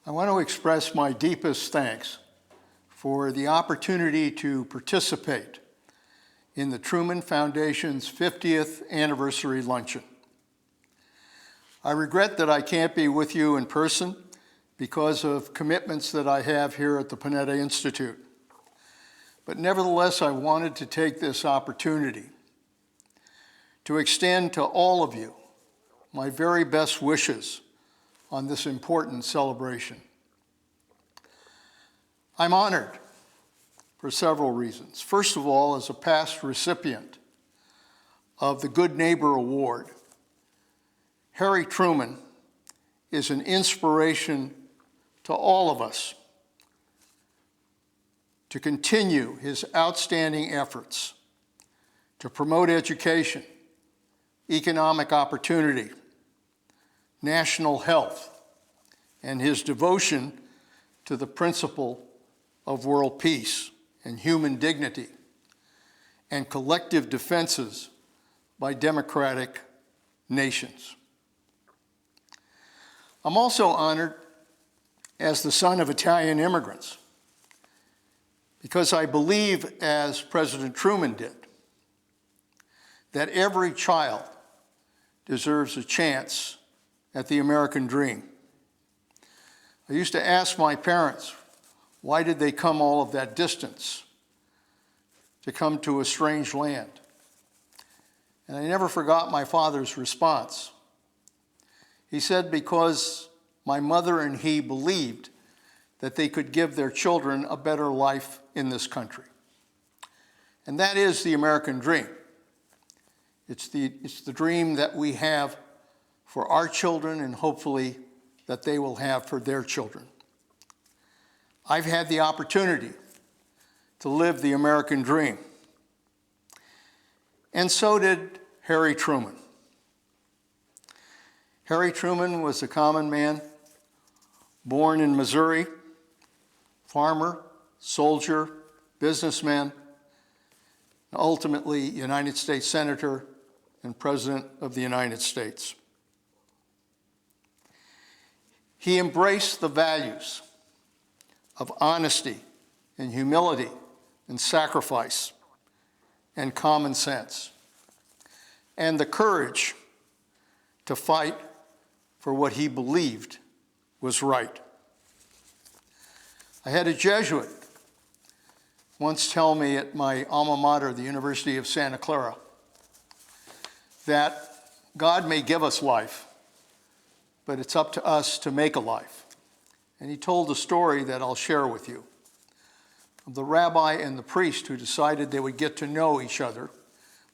I want to express my deepest thanks for the opportunity to participate in the Truman Foundation's 50th anniversary luncheon. I regret that I can't be with you in person because of commitments that I have here at the Panetta Institute. But nevertheless, I wanted to take this opportunity to extend to all of you my very best wishes on this important celebration. I'm honored for several reasons. First of all, as a past recipient of the Good Neighbor Award, Harry Truman is an inspiration to all of us to continue his outstanding efforts to promote education, economic opportunity, national health, and his devotion to the principle of world peace and human dignity and collective defenses by democratic nations. I'm also honored as the son of Italian immigrants because I believe, as President Truman did, that every child deserves a chance at the American dream. I used to ask my parents, why did they come all of that distance to come to a strange land? And I never forgot my father's response. He said, because my mother and he believed that they could give their children a better life in this country. And that is the American dream. It's the dream that we have for our children and hopefully that they will have for their children. I've had the opportunity to live the American dream. And so did Harry Truman. Harry Truman was a common man, born in Missouri, farmer, soldier, businessman, and ultimately United States Senator and President of the United States. He embraced the values of honesty and humility and sacrifice and common sense, and the courage to fight for what he believed was right. I had a Jesuit once tell me at my alma mater, the University of Santa Clara, that God may give us life, but it's up to us to make a life. And he told a story that I'll share with you of the rabbi and the priest who decided they would get to know each other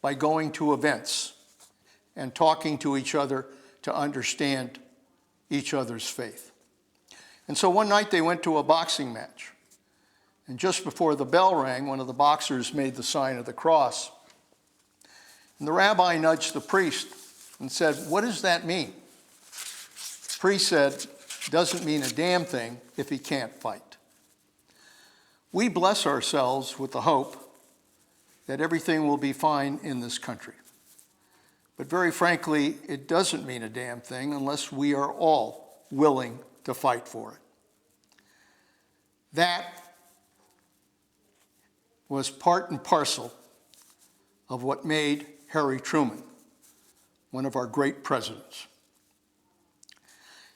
by going to events and talking to each other to understand each other's faith. And so one night they went to a boxing match. And just before the bell rang, one of the boxers made the sign of the cross. And the rabbi nudged the priest and said, "What does that mean?" The priest said, "Doesn't mean a damn thing if he can't fight." We bless ourselves with the hope that everything will be fine in this country. But very frankly, it doesn't mean a damn thing unless we are all willing to fight for it. That was part and parcel of what made Harry Truman one of our great presidents.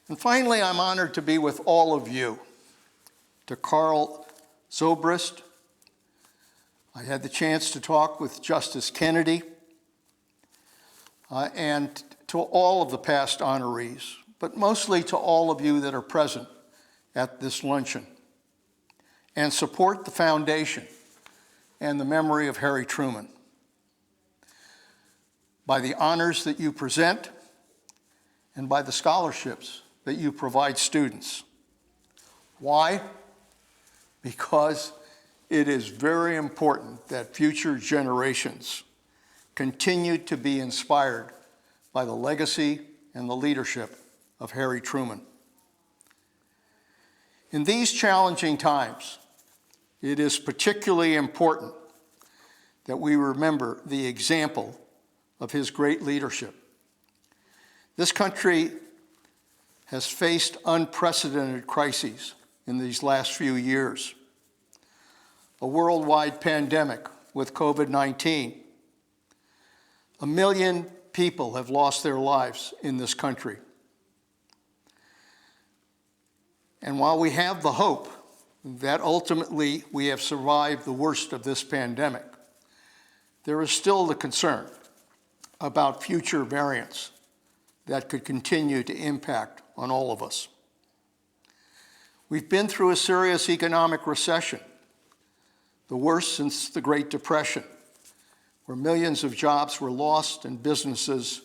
And finally, I'm honored to be with all of you. To Carl Zobrist, I had the chance to talk with Justice Kennedy, and to all of the past honorees, but mostly to all of you that are present at this luncheon, and support the foundation and the memory of Harry Truman by the honors that you present and by the scholarships that you provide students. Why? Because it is very important that future generations continue to be inspired by the legacy and the leadership of Harry Truman. In these challenging times, it is particularly important that we remember the example of his great leadership. This country has faced unprecedented crises in these last few years. A worldwide pandemic with COVID-19. 1 million people have lost their lives in this country. And while we have the hope that ultimately we have survived the worst of this pandemic, there is still the concern about future variants that could continue to impact on all of us. We've been through a serious economic recession, the worst since the Great Depression, where millions of jobs were lost and businesses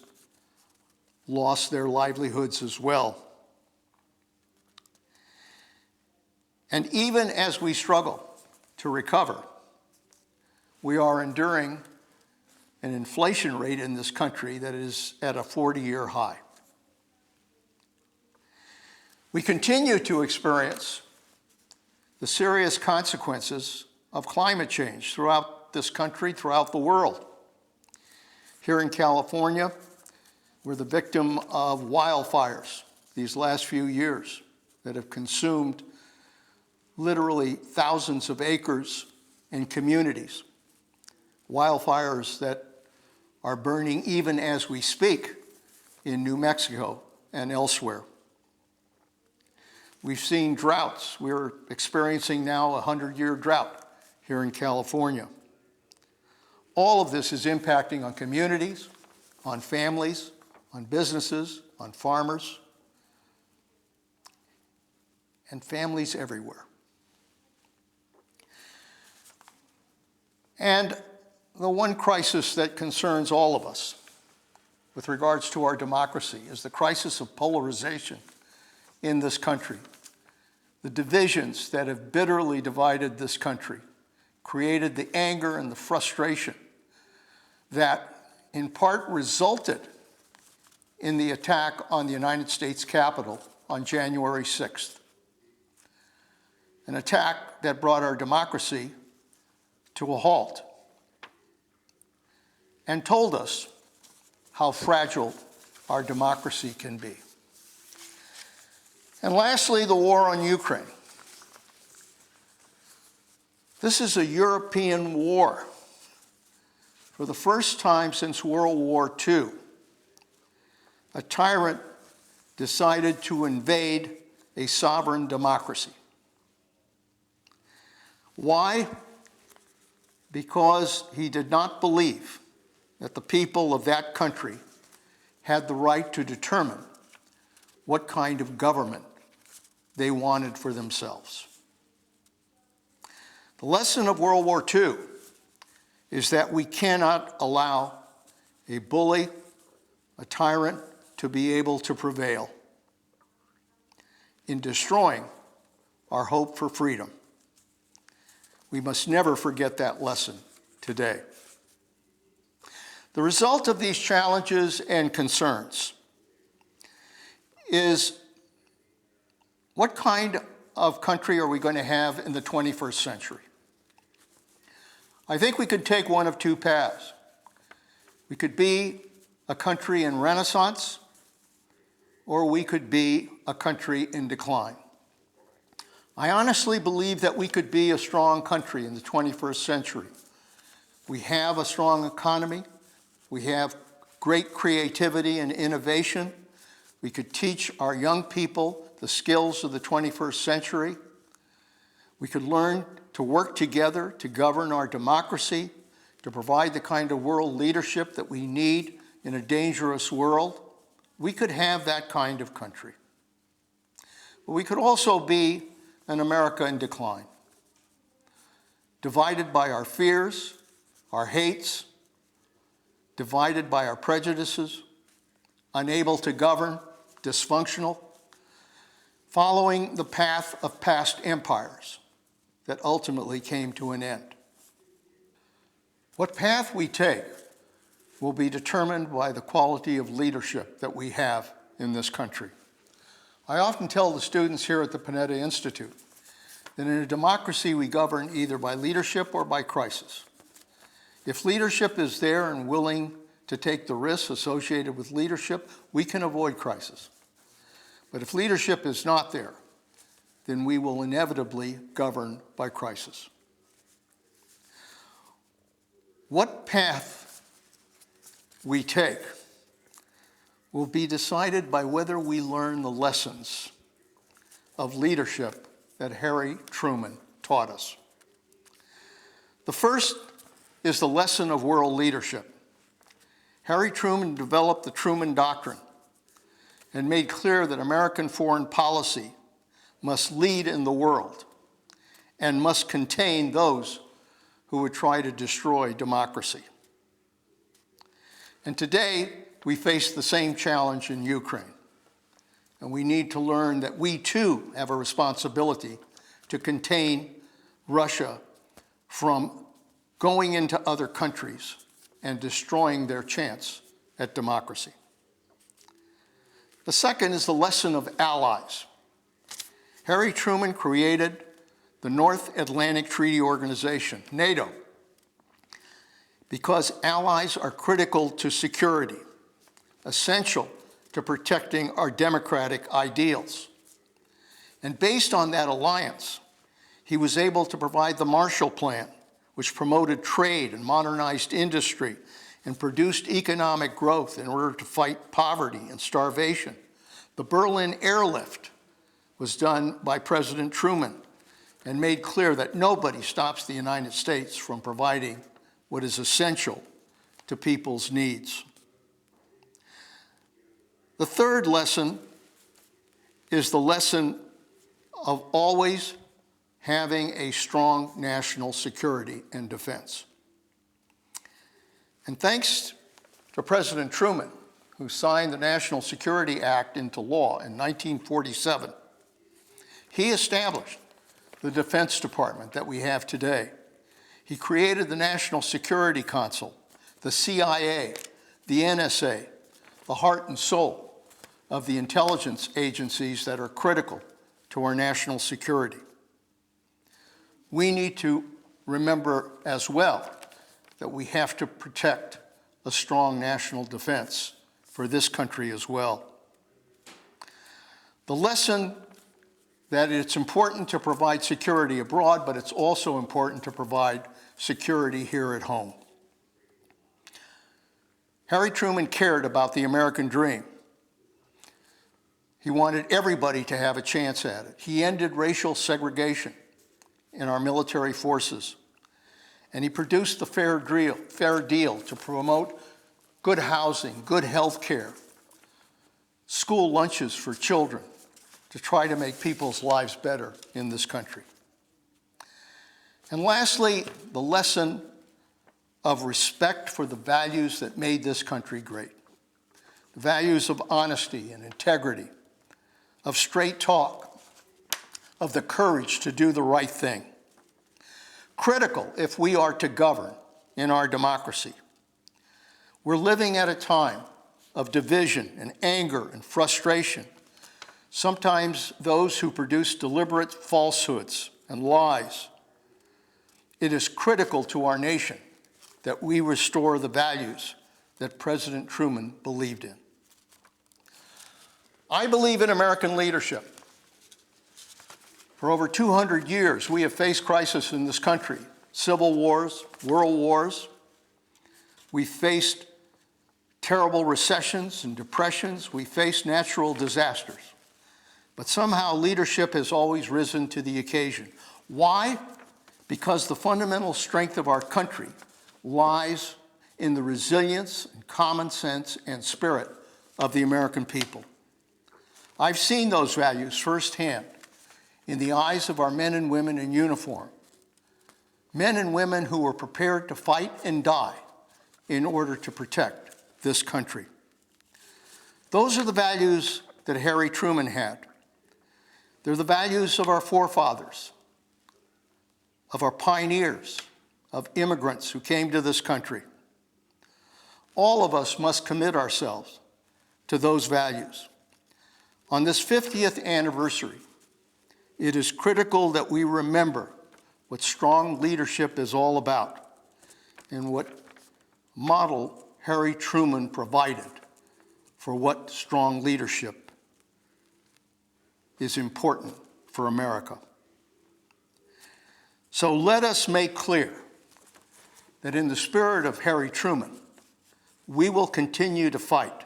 lost their livelihoods as well. And even as we struggle to recover, we are enduring an inflation rate in this country that is at a 40-year high. We continue to experience the serious consequences of climate change throughout this country, throughout the world. Here in California, we're the victim of wildfires these last few years that have consumed literally thousands of acres and communities. Wildfires that are burning even as we speak in New Mexico and elsewhere. We've seen droughts. We're experiencing now a 100-year drought here in California. All of this is impacting on communities, on families, on businesses, on farmers, and families everywhere. And the one crisis that concerns all of us with regards to our democracy is the crisis of polarization in this country. The divisions that have bitterly divided this country created the anger and the frustration that in part resulted in the attack on the United States Capitol on January 6th. An attack that brought our democracy to a halt and told us how fragile our democracy can be. And lastly, the war on Ukraine. This is a European war. For the first time since World War II, a tyrant decided to invade a sovereign democracy. Why? Because he did not believe that the people of that country had the right to determine what kind of government they wanted for themselves. The lesson of World War II is that we cannot allow a bully, a tyrant, to be able to prevail in destroying our hope for freedom. We must never forget that lesson today. The result of these challenges and concerns is what kind of country are we going to have in the 21st century? I think we could take one of two paths. We could be a country in renaissance, or we could be a country in decline. I honestly believe that we could be a strong country in the 21st century. We have a strong economy. We have great creativity and innovation. We could teach our young people the skills of the 21st century. We could learn to work together to govern our democracy, to provide the kind of world leadership that we need in a dangerous world. We could have that kind of country. But we could also be an America in decline, divided by our fears, our hates, divided by our prejudices, unable to govern, dysfunctional, following the path of past empires that ultimately came to an end. What path we take will be determined by the quality of leadership that we have in this country. I often tell the students here at the Panetta Institute that in a democracy we govern either by leadership or by crisis. If leadership is there and willing to take the risks associated with leadership, we can avoid crisis. But if leadership is not there, then we will inevitably govern by crisis. What path we take will be decided by whether we learn the lessons of leadership that Harry Truman taught us. The first is the lesson of world leadership. Harry Truman developed the Truman Doctrine and made clear that American foreign policy must lead in the world and must contain those who would try to destroy democracy. And today, we face the same challenge in Ukraine. And we need to learn that we too have a responsibility to contain Russia from going into other countries and destroying their chance at democracy. The second is the lesson of allies. Harry Truman created the North Atlantic Treaty Organization, NATO, because allies are critical to security, essential to protecting our democratic ideals. And based on that alliance, he was able to provide the Marshall Plan, which promoted trade and modernized industry and produced economic growth in order to fight poverty and starvation. The Berlin airlift was done by President Truman and made clear that nobody stops the United States from providing what is essential to people's needs. The third lesson is the lesson of always having a strong national security and defense. And thanks to President Truman, who signed the National Security Act into law in 1947, he established the Defense Department that we have today. He created the National Security Council, the CIA, the NSA, the heart and soul of the intelligence agencies that are critical to our national security. We need to remember as well that we have to protect a strong national defense for this country as well. The lesson that it's important to provide security abroad, but it's also important to provide security here at home. Harry Truman cared about the American dream. He wanted everybody to have a chance at it. He ended racial segregation in our military forces, and he produced the fair deal to promote good housing, good health care, school lunches for children, to try to make people's lives better in this country. And lastly, the lesson of respect for the values that made this country great. The values of honesty and integrity, of straight talk, of the courage to do the right thing. Critical if we are to govern in our democracy. We're living at a time of division and anger and frustration. Sometimes those who produce deliberate falsehoods and lies. It is critical to our nation that we restore the values that President Truman believed in. I believe in American leadership. For over 200 years, we have faced crisis in this country, civil wars, world wars. We faced terrible recessions and depressions. We faced natural disasters. But somehow leadership has always risen to the occasion. Why? Because the fundamental strength of our country lies in the resilience and common sense and spirit of the American people. I've seen those values firsthand in the eyes of our men and women in uniform, men and women who were prepared to fight and die in order to protect this country. Those are the values that Harry Truman had. They're the values of our forefathers, of our pioneers, of immigrants who came to this country. All of us must commit ourselves to those values. On this 50th anniversary, it is critical that we remember what strong leadership is all about and what model Harry Truman provided for what strong leadership is important for America. So let us make clear that in the spirit of Harry Truman, we will continue to fight.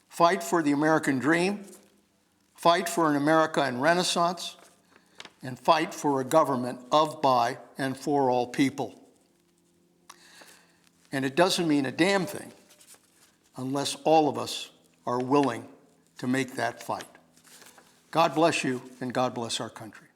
Fight for the American dream, fight for an America in Renaissance, and fight for a government of, by, and for all people. And it doesn't mean a damn thing unless all of us are willing to make that fight. God bless you, and God bless our country.